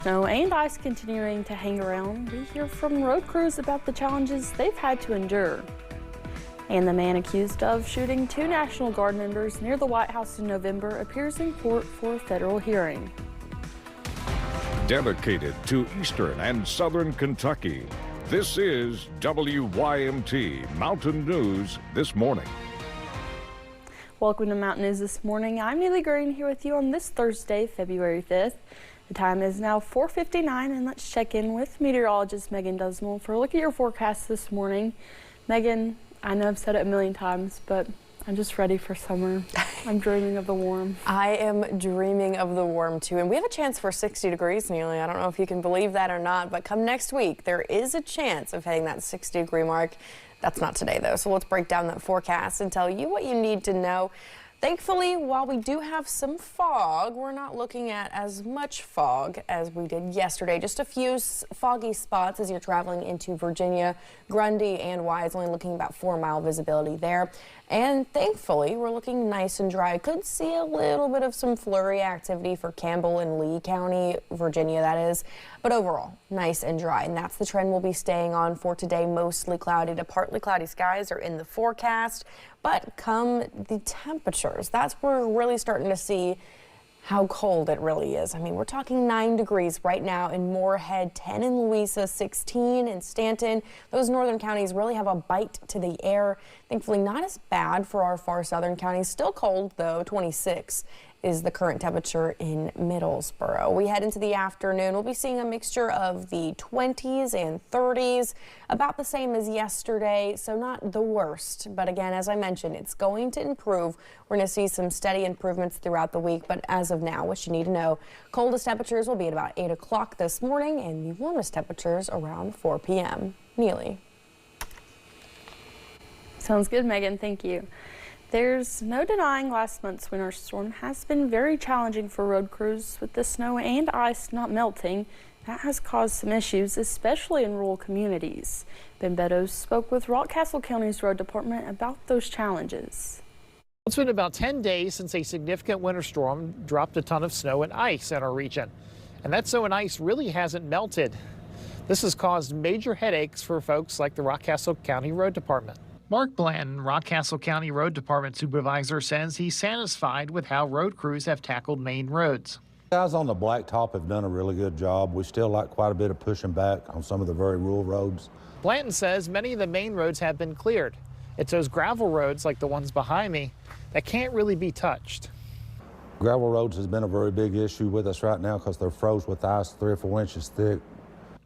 Snow and ice continuing to hang around. We hear from road crews about the challenges they've had to endure. And the man accused of shooting 2 National Guard members near the White House in November appears in court for a federal hearing. Dedicated to Eastern and Southern Kentucky, this is WYMT Mountain News This Morning. Welcome to Mountain News This Morning. I'm Neely Green here with you on this Thursday, February 5th. The time is now 4:59, and let's check in with meteorologist Megan Dusmal for a look at your forecast this morning. Megan, I know I've said it a million times, but I'm just ready for summer. I'm dreaming of the warm. I am dreaming of the warm too, and we have a chance for 60 degrees, Neely. I don't know if you can believe that or not, but come next week, there is a chance of hitting that 60-degree mark. That's not today, though, so let's break down that forecast and tell you what you need to know. Thankfully, while we do have some fog, we're not looking at as much fog as we did yesterday. Just a few foggy spots as you're traveling into Virginia, Grundy, and Wise, only looking about 4-mile visibility there. And thankfully, we're looking nice and dry. Could see a little bit of some flurry activity for Campbell and Lee County, Virginia, that is. But overall, nice and dry. And that's the trend we'll be staying on for today. Mostly cloudy to partly cloudy skies are in the forecast. But come the temperatures, that's where we're really starting to see how cold it really is. I mean, we're talking 9 degrees right now in Moorhead, 10 in Louisa, 16 in Stanton. Those northern counties really have a bite to the air. Thankfully, not as bad for our far southern counties. Still cold, though. 26 is the current temperature in Middlesboro. We head into the afternoon. We'll be seeing a mixture of the 20s and 30s, about the same as yesterday, so not the worst. But again, as I mentioned, it's going to improve. We're going to see some steady improvements throughout the week, but as of now, what you need to know, coldest temperatures will be at about 8 o'clock this morning, and the warmest temperatures around 4 p.m. Neely. Sounds good, Megan. Thank you. There's no denying last month's winter storm has been very challenging for road crews, with the snow and ice not melting. That has caused some issues, especially in rural communities. Ben Beddoes spoke with Rockcastle County's road department about those challenges. It's been about 10 days since a significant winter storm dropped a ton of snow and ice in our region. And that snow and ice really hasn't melted. This has caused major headaches for folks like the Rockcastle County Road Department. Mark Blanton, Rockcastle County Road Department Supervisor, says he's satisfied with how road crews have tackled main roads. Guys on the blacktop have done a really good job. We still like quite a bit of pushing back on some of the very rural roads. Blanton says many of the main roads have been cleared. It's those gravel roads like the ones behind me that can't really be touched. Gravel roads has been a very big issue with us right now because they're froze with ice 3 or 4 inches thick.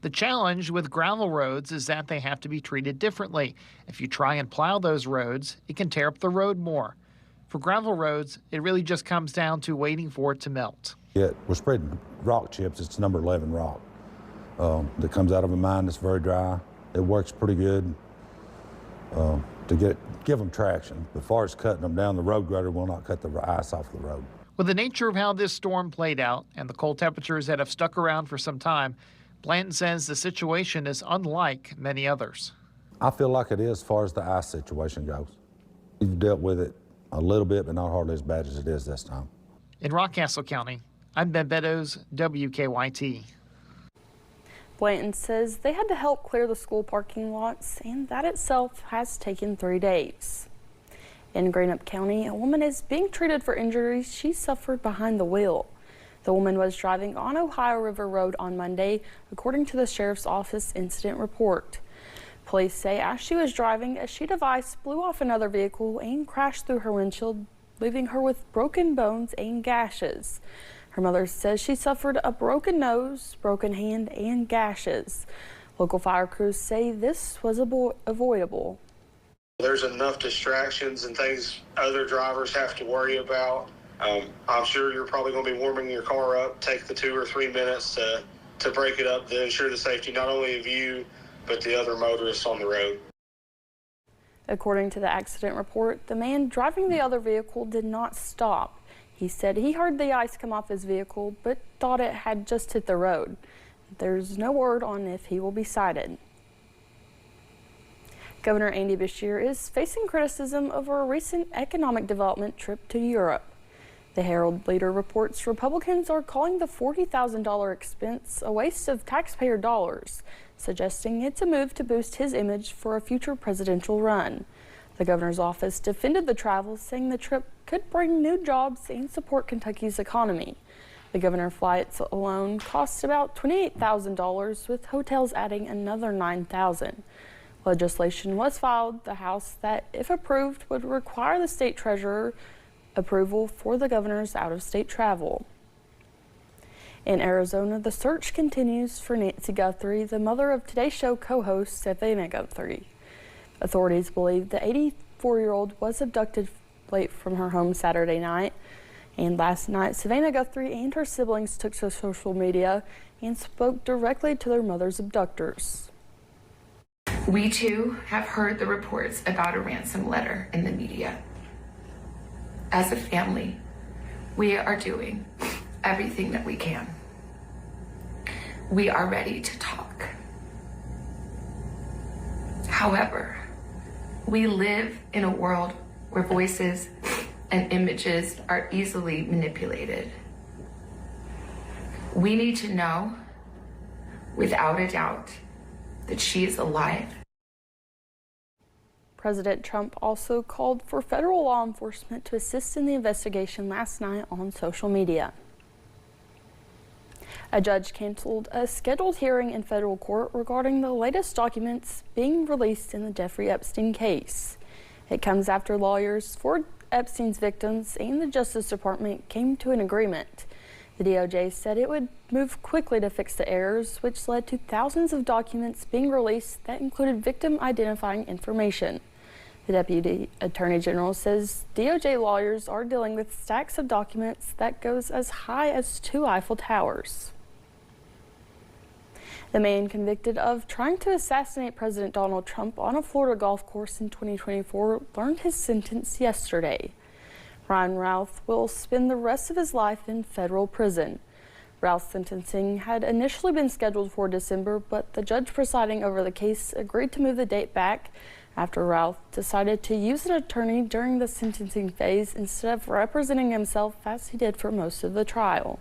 The challenge with gravel roads is that they have to be treated differently. If you try and plow those roads, it can tear up the road more. For gravel roads, it really just comes down to waiting for it to melt. Yeah, we're spreading rock chips. It's number 11 rock that comes out of a mine that's very dry. It works pretty good to give them traction. As far as cutting them down, the road grader will not cut the ice off the road. With the nature of how this storm played out and the cold temperatures that have stuck around for some time, Blanton says the situation is unlike many others. I feel like it is as far as the ice situation goes. We've dealt with it a little bit, but not hardly as bad as it is this time. In Rockcastle County, I'm Ben Beddoes, WKYT. Blanton says they had to help clear the school parking lots, and that itself has taken 3 days. In Greenup County, a woman is being treated for injuries she suffered behind the wheel. The woman was driving on Ohio River Road on Monday, according to the sheriff's office incident report. Police say as she was driving, a sheet of ice blew off another vehicle and crashed through her windshield, leaving her with broken bones and gashes. Her mother says she suffered a broken nose, broken hand, and gashes. Local fire crews say this was avoidable. There's enough distractions and things other drivers have to worry about. I'm sure you're probably going to be warming your car up. Take the 2 or 3 minutes to break it up to ensure the safety not only of you, but the other motorists on the road. According to the accident report, the man driving the other vehicle did not stop. He said he heard the ice come off his vehicle, but thought it had just hit the road. There's no word on if he will be cited. Governor Andy Beshear is facing criticism over a recent economic development trip to Europe. The Herald Leader reports Republicans are calling the $40,000 expense a waste of taxpayer dollars, suggesting it's a move to boost his image for a future presidential run. The governor's office defended the travel, saying the trip could bring new jobs and support Kentucky's economy. The governor flights alone cost about $28,000, with hotels adding another $9,000. Legislation was filed the House that, if approved, would require the state treasurer approval for the governor's out-of-state travel. In Arizona, the search continues for Nancy Guthrie, the mother of Today Show co-host Savannah Guthrie. Authorities believe the 84-year-old was abducted late from her home Saturday night. And last night, Savannah Guthrie and her siblings took to social media and spoke directly to their mother's abductors. We too have heard the reports about a ransom letter in the media. As a family, we are doing everything that we can. We are ready to talk. However, we live in a world where voices and images are easily manipulated. We need to know, without a doubt, that she is alive. President Trump also called for federal law enforcement to assist in the investigation last night on social media. A judge canceled a scheduled hearing in federal court regarding the latest documents being released in the Jeffrey Epstein case. It comes after lawyers for Epstein's victims and the Justice Department came to an agreement. The DOJ said it would move quickly to fix the errors, which led to thousands of documents being released that included victim identifying information. The Deputy Attorney General says DOJ lawyers are dealing with stacks of documents that goes as high as 2 Eiffel Towers. The man convicted of trying to assassinate President Donald Trump on a Florida golf course in 2024 learned his sentence yesterday. Ryan Routh will spend the rest of his life in federal prison. Routh's sentencing had initially been scheduled for December, but the judge presiding over the case agreed to move the date back after Routh decided to use an attorney during the sentencing phase instead of representing himself as he did for most of the trial.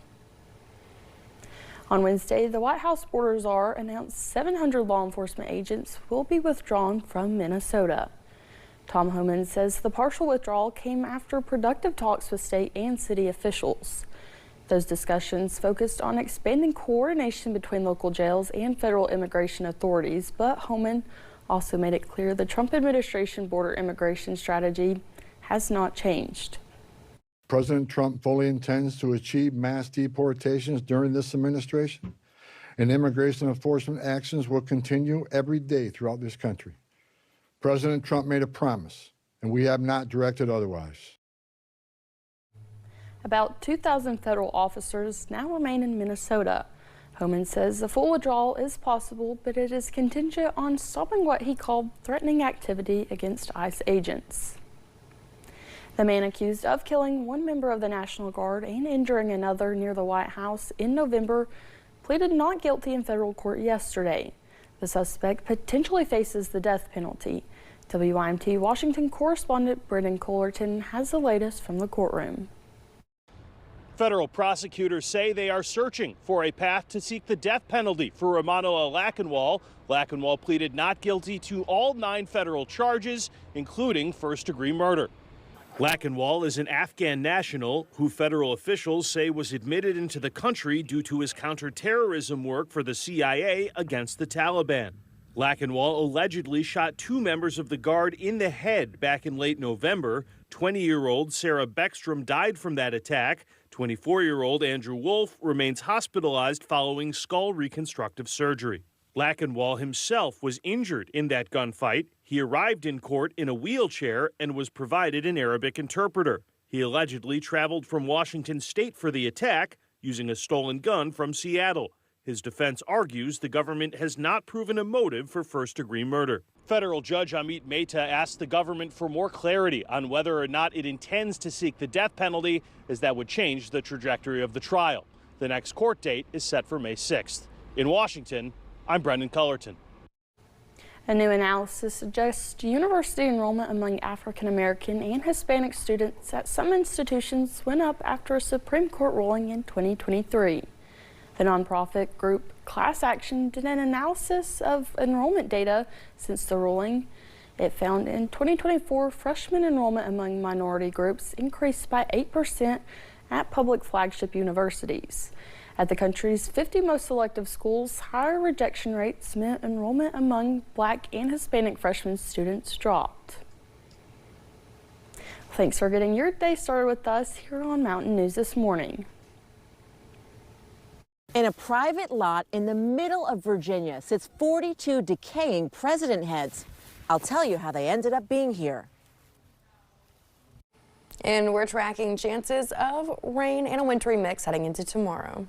On Wednesday, the White House border czar announced 700 law enforcement agents will be withdrawn from Minnesota. Tom Homan says the partial withdrawal came after productive talks with state and city officials. Those discussions focused on expanding coordination between local jails and federal immigration authorities, but Homan also made it clear the Trump administration border immigration strategy has not changed. President Trump fully intends to achieve mass deportations during this administration, and immigration enforcement actions will continue every day throughout this country. President Trump made a promise, and we have not directed otherwise. About 2,000 federal officers now remain in Minnesota. Homan says a full withdrawal is possible, but it is contingent on stopping what he called threatening activity against ICE agents. The man accused of killing one member of the National Guard and injuring another near the White House in November pleaded not guilty in federal court yesterday. The suspect potentially faces the death penalty. WYMT Washington correspondent Brendan Collerton has the latest from the courtroom. Federal prosecutors say they are searching for a path to seek the death penalty for Romano Lackenwall. Lackenwall pleaded not guilty to all 9 federal charges, including first-degree murder. Lackenwall is an Afghan national who federal officials say was admitted into the country due to his counterterrorism work for the CIA against the Taliban. Lackenwall allegedly shot 2 members of the Guard in the head back in late November. 20-year-old Sarah Beckstrom died from that attack. 24-year-old Andrew Wolf remains hospitalized following skull reconstructive surgery. Lackenwall himself was injured in that gunfight. He arrived in court in a wheelchair and was provided an Arabic interpreter. He allegedly traveled from Washington State for the attack using a stolen gun from Seattle. His defense argues the government has not proven a motive for first-degree murder. Federal Judge Amit Mehta asked the government for more clarity on whether or not it intends to seek the death penalty, as that would change the trajectory of the trial. The next court date is set for May 6th. In Washington, I'm Brendan Cullerton. A new analysis suggests university enrollment among African American and Hispanic students at some institutions went up after a Supreme Court ruling in 2023. The nonprofit group Class Action did an analysis of enrollment data since the ruling. It found in 2024, freshman enrollment among minority groups increased by 8% at public flagship universities. At the country's 50 most selective schools, higher rejection rates meant enrollment among Black and Hispanic freshman students dropped. Thanks for getting your day started with us here on Mountain News This Morning. In a private lot in the middle of Virginia sits 42 decaying president heads. I'll tell you how they ended up being here. And we're tracking chances of rain and a wintry mix heading into tomorrow.